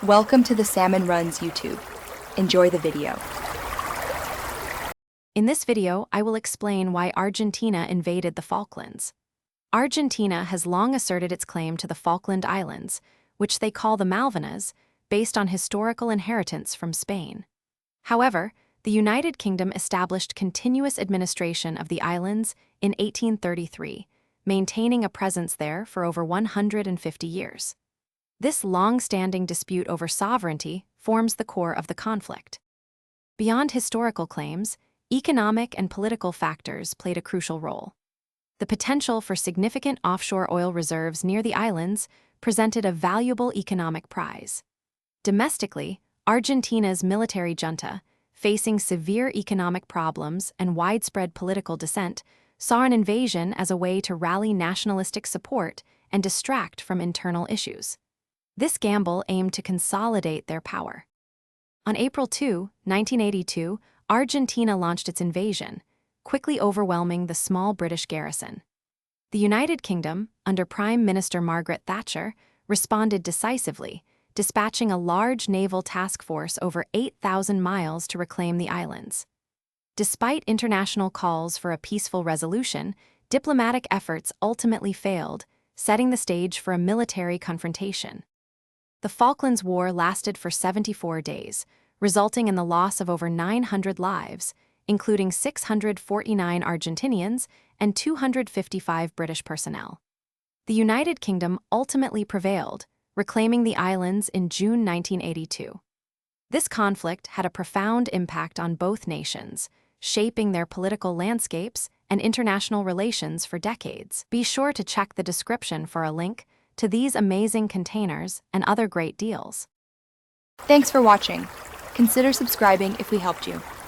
Welcome to the Salmon Runs YouTube. Enjoy the video. In this video, I will explain why Argentina invaded the Falklands. Argentina has long asserted its claim to the Falkland Islands, which they call the Malvinas, based on historical inheritance from Spain. However, the United Kingdom established continuous administration of the islands in 1833, maintaining a presence there for over 150 years. This long-standing dispute over sovereignty forms the core of the conflict. Beyond historical claims, economic and political factors played a crucial role. The potential for significant offshore oil reserves near the islands presented a valuable economic prize. Domestically, Argentina's military junta, facing severe economic problems and widespread political dissent, saw an invasion as a way to rally nationalistic support and distract from internal issues. This gamble aimed to consolidate their power. On April 2, 1982, Argentina launched its invasion, quickly overwhelming the small British garrison. The United Kingdom, under Prime Minister Margaret Thatcher, responded decisively, dispatching a large naval task force over 8,000 miles to reclaim the islands. Despite international calls for a peaceful resolution, diplomatic efforts ultimately failed, setting the stage for a military confrontation. The Falklands War lasted for 74 days, resulting in the loss of over 900 lives, including 649 Argentinians and 255 British personnel. The United Kingdom ultimately prevailed, reclaiming the islands in June 1982. This conflict had a profound impact on both nations, shaping their political landscapes and international relations for decades. Be sure to check the description for a link to these amazing containers and other great deals. Thanks for watching. Consider subscribing if we helped you.